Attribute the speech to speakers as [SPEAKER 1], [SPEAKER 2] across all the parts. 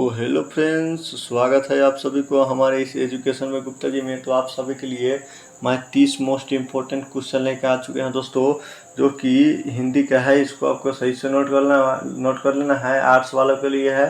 [SPEAKER 1] तो hello friends, स्वागत है आप सभी को हमारे इस एजुकेशन में गुप्ता जी में। तो आप सभी के लिए मैं 30 मोस्ट इम्पोर्टेंट क्वेश्चन लेकर आ चुके हैं दोस्तों, जो कि हिंदी का है। इसको आपको सही से नोट कर लेना है। आर्ट्स वालों के लिए है,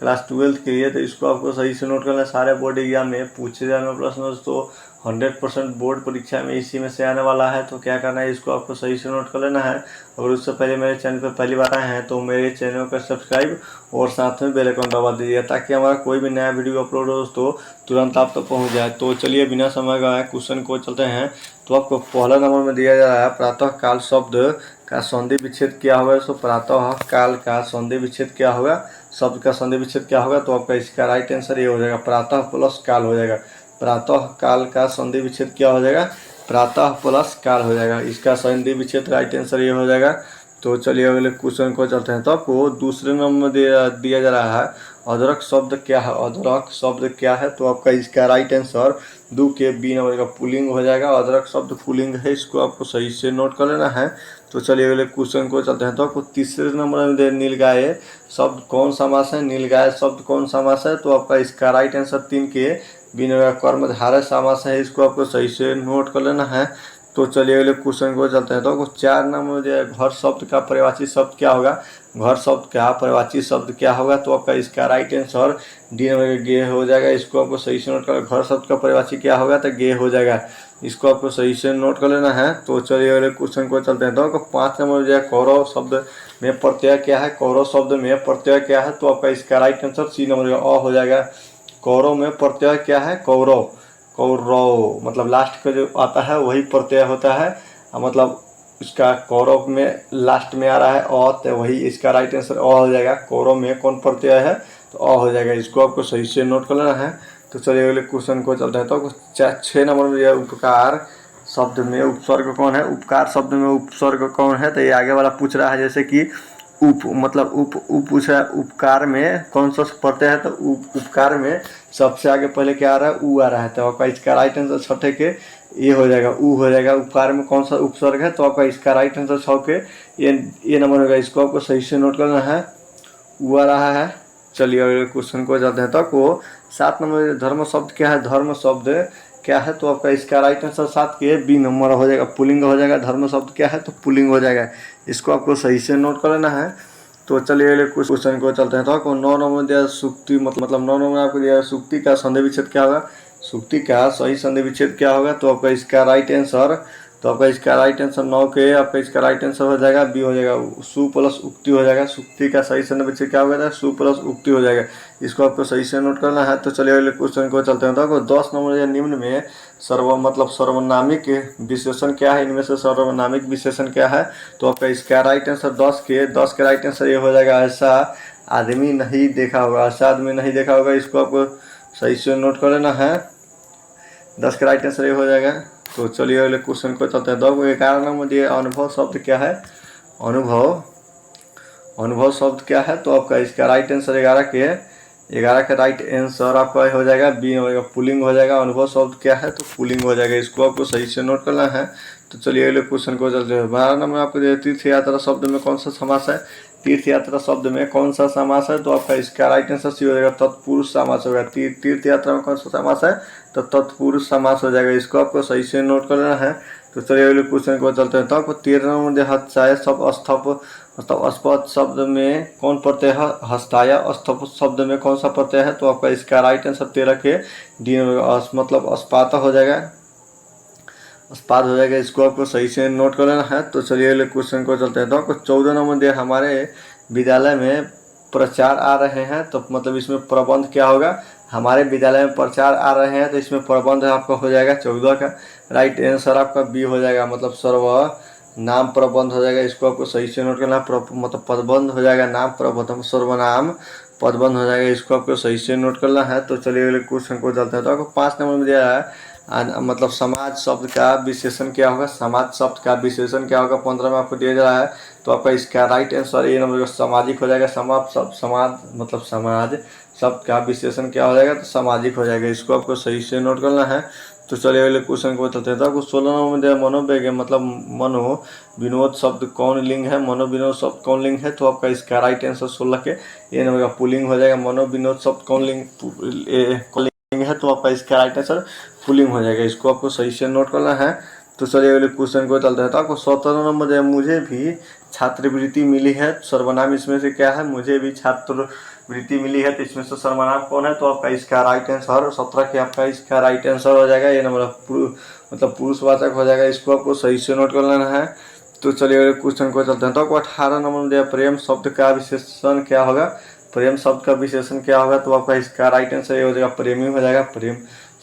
[SPEAKER 1] क्लास 12 के लिए। तो इसको आपको सही से नोट करना है। सारे बोर्ड एग्जाम में पूछे जाने वाले प्रश्न दोस्तों 100% बोर्ड परीक्षा में इसी में से आने वाला है। तो क्या करना है, इसको आपको सही से नोट कर लेना है। और उससे पहले मेरे चैनल पर पहली बार आए हैं तो मेरे चैनल को सब्सक्राइब और साथ में बेल आइकन दबा दीजिए, ताकि हमारा कोई भी नया वीडियो अपलोड हो दोस्तों तुरंत आप तक पहुंच जाए। तो चलिए बिना समय गवाए क्वेश्चन को चलते हैं। तो आपको पहला नंबर में दिया जा रहा है, प्रातः काल शब्द का संधि विच्छेद क्या होगा। तो प्रातः काल का संधि विच्छेद क्या होगा, शब्द का संधि विच्छेद क्या होगा। तो आपका इसका राइट आंसर ये हो जाएगा, प्रातः प्लस काल हो जाएगा। प्रातः काल का संधि विच्छेद क्या हो जाएगा, प्रातः प्लस काल हो जाएगा। इसका संधि विच्छेद राइट आंसर ये हो जाएगा। तो चलिए अगले क्वेश्चन को चलते हैं। तो आपको दूसरे नंबर में दिया जा रहा है, अदरक शब्द क्या है। अदरक शब्द क्या है, तो आपका इसका राइट आंसर 2 के बी नंबर का पुलिंग हो जाएगा। अदरक शब्द पुलिंग है, इसको आपको सही से नोट कर लेना है। तो चलिए अगले क्वेश्चन को चलते हैं। तो आपको तीसरे नंबर में नीलगाय शब्द कौन समास है। नीलगाय शब्द कौन समास है, तो आपका इसका राइट आंसर 3 के बी नंबर का कर्मधारय समास है। इसको आपको सही से नोट कर लेना है। तो चलिए अगले क्वेश्चन को चलते हैं। तो 4 नंबर में घर शब्द का पर्यायवाची शब्द क्या होगा। घर शब्द का पर्यायवाची शब्द क्या होगा, तो आपका इसका राइट आंसर डी नंबर का गे हो जाएगा। इसको आपको सही से नोट कर, घर शब्द का पर्यायवाची क्या होगा, तो गे हो जाएगा। इसको आपको सही से नोट कर लेना है। तो चलिए अगले क्वेश्चन को चलते हैं। तो आपको 5 नंबर में कौरव शब्द में प्रत्यय क्या है। कौरव शब्द में प्रत्यय क्या है, तो आपका इसका राइट आंसर सी नंबर का अ हो जाएगा। कौरव में प्रत्यय क्या है, कौरव। कौरव मतलब लास्ट का जो आता है वही प्रत्यय होता है, मतलब इसका कौरव में लास्ट में आ रहा है अ, तो वही इसका राइट आंसर अ हो जाएगा। कौरव में कौन प्रत्यय है, तो अ हो जाएगा। इसको आपको सही से नोट कर लेना है। तो चलिए अगले क्वेश्चन को चलते हैं। तो 6 नंबर में उपकार शब्द में उपसर्ग कौन है। उपकार शब्द में उपसर्ग कौन है, तो ये आगे वाला पूछ रहा है। जैसे कि उप मतलब उप पूछा है, उपकार में कौन सा प्रत्यय है, तो उपकार में सबसे आगे पहले क्या आ रहा है, उ आ रहा है। तो आपका इसका राइट आंसर 6 के ये हो जाएगा, उ हो जाएगा। उपकार में कौन सा उपसर्ग है, तो आपका इसका राइट आंसर 6 के ये नंबर होगा। इसको आपको सही से नोट करना है, उ आ रहा है। चलिए अगले क्वेश्चन को जाते हैं। तो आपको 7 नंबर धर्म शब्द क्या है। धर्म शब्द क्या है, तो आपका इसका राइट आंसर 7 के बी नंबर हो जाएगा, पुलिंग हो जाएगा। धर्म शब्द क्या है, तो पुलिंग हो जाएगा। इसको आपको सही से नोट कर लेना है। तो चलिए अगले क्वेश्चन को चलते हैं। तो आपको 9 नंबर दिया सुक्ति, मतलब 9 नंबर आपको दिया सुक्ति का संधि विच्छेद क्या होगा। सुक्ति का सही संधि विच्छेद क्या होगा, तो आपका इसका राइट आंसर, तो आपका इसका राइट आंसर 9 के आपका इसका राइट आंसर हो जाएगा बी हो जाएगा, सु प्लस उक्ति हो जाएगा। सुक्ति का सही संधि विच्छेद क्या होगा, सु प्लस उक्ति हो जाएगा। इसको आपको सही से नोट करना है। तो चलिए अगले क्वेश्चन को चलते हैं। तो आपको 10 नंबर निम्न में सर्वनामिक विशेषण क्या है। इनमें से सर्वनामिक विशेषण क्या है, तो आपका इसका राइट आंसर 10 के राइट आंसर ये हो जाएगा, ऐसा आदमी नहीं देखा होगा। ऐसा आदमी नहीं देखा होगा, इसको आपको सही से नोट कर लेना है। 10 का राइट आंसर ये हो जाएगा। तो चलिए अगले क्वेश्चन को चलते हैं। 11 नंबर दिए अनुभव शब्द क्या है। अनुभव शब्द क्या है, तो आपका इसका राइट आंसर 11 का राइट आंसर आपका हो जाएगा बी होगा, पुलिंग हो जाएगा। अनुभव शब्द क्या है, तो पुलिंग हो जाएगा। इसको आपको सही से नोट करना है। तो चलिए अगले क्वेश्चन को चलते हैं। 12 नंबर आपको तीर्थ यात्रा शब्द में कौन सा समास है। तीर्थ यात्रा शब्द में कौन सा समास है, तो आपका इसका राइट आंसर सी हो जाएगा, तत्पुरुष समास होगा। तीर्थ यात्रा में कौन सा समास है, तो तत्पुरुष समास हो जाएगा। इसको आपको सही से नोट कर लेना है। तो चलिए अगले क्वेश्चन को चलते हैं। तो आपको 13 नंबर हत्साय सब अस्पद शब्द में कौन प्रत्यय है। हस्ताय अस्थ शब्द में कौन सा प्रत्यय है, तो आपका इसका राइट आंसर 13 के डी मतलब अस्पात हो जाएगा, अस्पात हो जाएगा। इसको आपको सही से नोट कर लेना है। तो चलिए अगले क्वेश्चन को चलते हैं। तो आपको 14 नंबर दिया, हमारे विद्यालय में प्रचार आ रहे हैं, तो मतलब इसमें प्रबंध क्या होगा। हमारे विद्यालय में प्रचार आ रहे हैं, तो इसमें प्रबंध आपका हो जाएगा 14 का राइट आंसर आपका बी हो जाएगा, मतलब सर्व नाम प्रबंध हो जाएगा। इसको आपको सही से नोट करना, मतलब पदबंध हो जाएगा, नाम प्रबंध सर्वनाम पदबंध हो जाएगा। इसको आपको सही से नोट करना है। तो चलिए अगले क्वेश्चन को चलते हैं। तो आपको 5 नंबर में दिया है, मतलब समाज शब्द का विशेषण क्या होगा। समाज शब्द का विशेषण क्या होगा, 15 में आपको दिया जा रहा है। तो आपका इसका राइट आंसर ए नंबर सामाजिक हो जाएगा। समाज मतलब समाज शब्द का विशेषण क्या हो जाएगा, तो सामाजिक हो जाएगा। इसको आपको सही से नोट करना है। तो चलिए अगले क्वेश्चन को बताते हैं। तो आपको 16 नंबर में दिया मनोवेग मतलब मनो विनोद शब्द कौन लिंग है, मनो विनोद शब्द कौन लिंग है। तो आपका इसका राइट आंसर 16 के ये नंबर का पुलिंग हो जाएगा। मनो विनोद शब्द कौन लिंग है, तो आपका इसका राइट आंसर पुलिंग हो जाएगा। इसको आपको सही से नोट करना है। तो चलिए अगले क्वेश्चन को चलते हैं। तो आपको 17 नंबर जो मुझे भी छात्रवृत्ति मिली है, सर्वनाम इसमें से क्या है, मुझे भी छात्रवृत्ति मिली है। तो इसमें से सर्वनाम कौन है, तो आपका इसका राइट आंसर 17 के आपका इसका राइट आंसर हो जाएगा। ये नंबर मतलब पुरुषवाचक हो जाएगा। इसको आपको सही से नोट कर लेना है। तो चलिए अगले क्वेश्चन को चलते हैं। तो आपको 18 नंबर में दिया प्रेम शब्द का विशेषण क्या होगा, प्रेम शब्द का विशेषण क्या होगा। तो आपका इसका राइट आंसर ये हो जाएगा प्रेमी हो जाएगा। प्रेम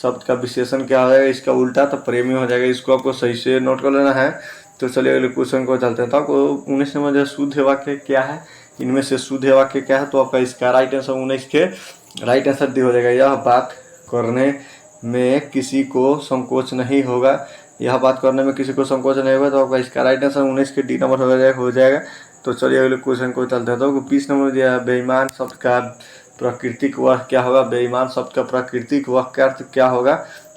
[SPEAKER 1] शब्द का विशेषण क्या हो जाएगा, इसका उल्टा तो प्रेमी हो जाएगा। इसको आपको सही से नोट कर लेना है। तो चलिए अगले क्वेश्चन को चलते हैं। तो आपको 19 नंबर जो शुद्ध वाक्य क्या है, इनमें से शुद्ध वाक्य क्या है। तो आपका इसका राइट आंसर 19 के राइट आंसर दी हो जाएगा। यह बात करने में किसी को संकोच नहीं होगा, यह बात करने में किसी को संकोच नहीं होगा। तो आपका इसका राइट आंसर 19 के डी नंबर हो जाएगा। तो चलिए अगले क्वेश्चन को चलते हैं। तो 20 नंबर दिया बेईमान शब्द का प्राकृतिक वाक्य क्या होगा, बेईमान शब्द का प्राकृतिक वाक्य अर्थ क्या होगा।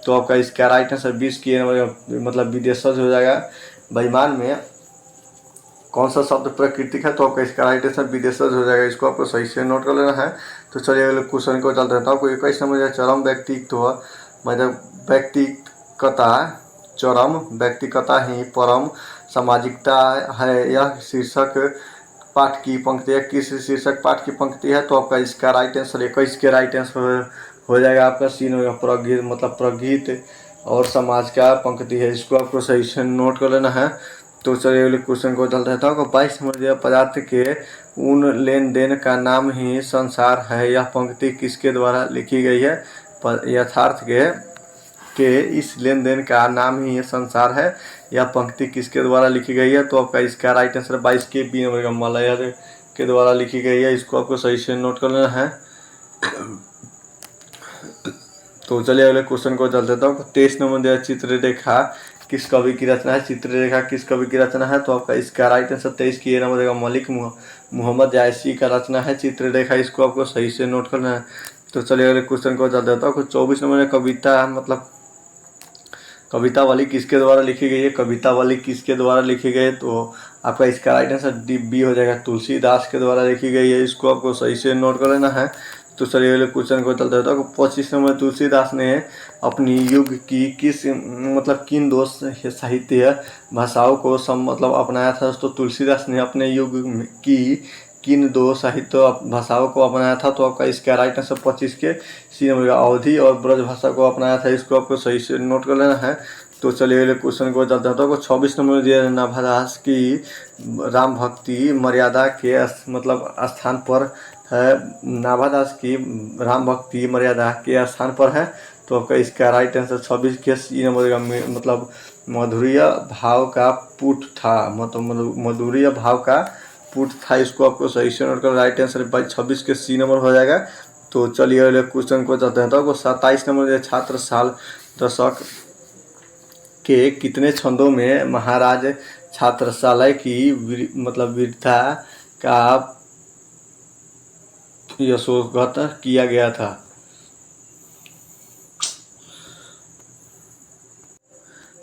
[SPEAKER 1] तो आपका इसका राइट आंसर 20 की नंबर मतलब विदेशज हो जाएगा। बेईमान में कौन सा शब्द प्राकृतिक है, तो आपका इसका राइट आंसर विदेशज हो जाएगा। इसको आपको सही से नोट कर लेना है। तो चलिए अगले क्वेश्चन को चलते हैं। तो आपको 21 नंबर चरम व्यक्तित्व मतलब चरम व्यक्तिगता ही परम सामाजिकता है। यह शीर्षक पाठ की पंक्ति है, किस शीर्षक पाठ की पंक्ति है। तो आपका इसका राइट आंसर 21 के राइट आंसर हो जाएगा। आपका सीन होगा प्रगीत मतलब प्रगीत और समाज का पंक्ति है। इसको आपको सही से नोट कर लेना है। तो चलिए अगले क्वेश्चन को चलता है। तो आपको 22 नंबर दिया पदार्थ के उन लेन देन का नाम ही संसार है। यह पंक्ति किसके द्वारा लिखी गई है, यथार्थ के इस लेन देन का नाम ही संसार है। यह पंक्ति किसके द्वारा लिखी गई है। तो आपका इसका राइट आंसर 22 के बी नंबर का मलयार के द्वारा लिखी गई है। इसको आपको सही से नोट कर लेना है। तो चलिए अगले क्वेश्चन को चलते हैं। 23 नंबर दिया चित्ररेखा किस कवि की रचना है, चित्ररेखा किस कवि की रचना है। तो आपका इसका राइट आंसर 23 की नंबर देगा मलिक मोहम्मद जायसी का रचना है चित्ररेखा। इसको आपको सही से नोट करना है। तो चलिए अगले क्वेश्चन को चलते हैं। 24 नंबर में कविता मतलब कविता वाली किसके द्वारा लिखी गई है, कविता वाली किसके द्वारा लिखी गई है। तो आपका इसका राइट आंसर बी हो जाएगा, तुलसीदास के द्वारा लिखी गई है। इसको आपको सही से नोट कर लेना है। तो चलिए अगले क्वेश्चन को चलते हैं। तो 25 नंबर तुलसीदास ने अपनी युग की किस मतलब किन दो साहित्य भाषाओं को मतलब अपनाया था। तो तुलसीदास ने अपने युग की किन दो साहित्य भाषाओं को अपनाया था। तो आपका इसका राइट आंसर 25 के सी नंबर का अवधी और ब्रज भाषा को अपनाया था। इसको आपको सही से नोट कर लेना है। तो चलिए अगले क्वेश्चन को चलते हैं। तो 26 नंबर दिया नाभादास की राम भक्ति मर्यादा के मतलब स्थान पर है, नाभादास की राम भक्ति मर्यादा के स्थान पर है। तो आपका इसका राइट आंसर 26 के सी नंबर का मतलब मधुरीय भाव का पुट था, मतलब मधुरीय भाव का पुट था। इसको आपको सही से नोट कर राइट आंसर 26 के सी नंबर हो जाएगा। तो चलिए अगले क्वेश्चन को चलते हैं। तो 27 नंबर छात्र साल दशक के कितने छंदों में महाराज छात्रशाला की मतलब वीरता का यशोगाथ किया गया था।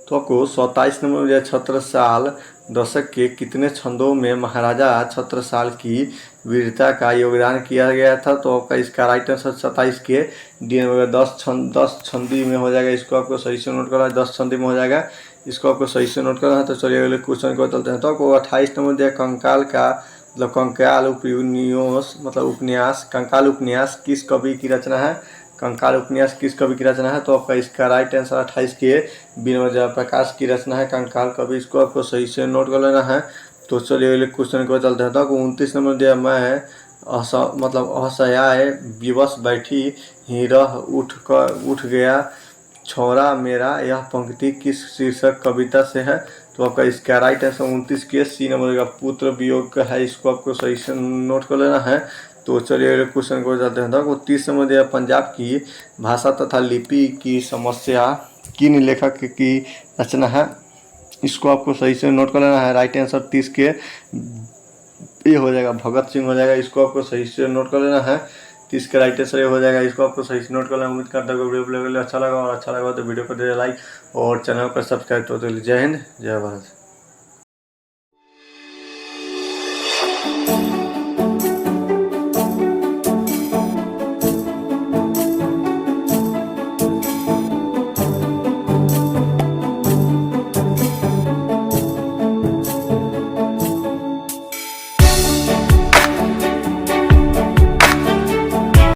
[SPEAKER 1] तो आपको 27 नंबर में छत्रसाल दशक के कितने छंदों में महाराजा छत्रसाल की वीरता का योगदान किया गया था। तो आपका इसका राइट आंसर 27 के डी नंबर 10 छंदी में हो जाएगा। इसको आपको सही से नोट करना है, 10 छंदी में हो जाएगा। इसको आपको सही से नोट करना है। तो चलिए अगले क्वेश्चन को चलते हैं। तो आपको 28 नंबर दिया कंकाल का मतलब कंकाल उपन्यास मतलब उपन्यास कंकाल उपन्यास किस कवि की रचना है, कंकाल उपन्यास किस कवि की रचना है। तो आपका इसका राइट आंसर 28 के बिना जयप्रकाश की रचना है कंकाल कवि। इसको आपको सही से नोट कर लेना है। तो चलिए अगले क्वेश्चन को चलते हैं। तो 29 नंबर दिया मैं मतलब असहाय विवश बैठी ही रह उठ गया छोरा मेरा, यह पंक्ति किस शीर्षक कविता से है। तो आपका इसका राइट आंसर 29 के सी नंबर का पुत्र वियोग का है। इसको आपको सही से नोट कर लेना है। तो चलिए अगले क्वेश्चन को जाते हैं। तो 30 नंबर दिया पंजाब की भाषा तथा लिपि की समस्या किन लेखक की रचना है। इसको आपको सही से नोट कर लेना है। राइट आंसर 30 के ये हो जाएगा भगत सिंह हो जाएगा। इसको आपको सही से नोट कर लेना है। तो इसका राइट आंसर ये हो जाएगा। इसको आपको सही से नोट करना। उम्मीद करता हूँ वीडियो अच्छा लगा, और अच्छा लगा तो वीडियो को दे लाइक और चैनल को सब्सक्राइब। तो जय हिंद, जय भारत।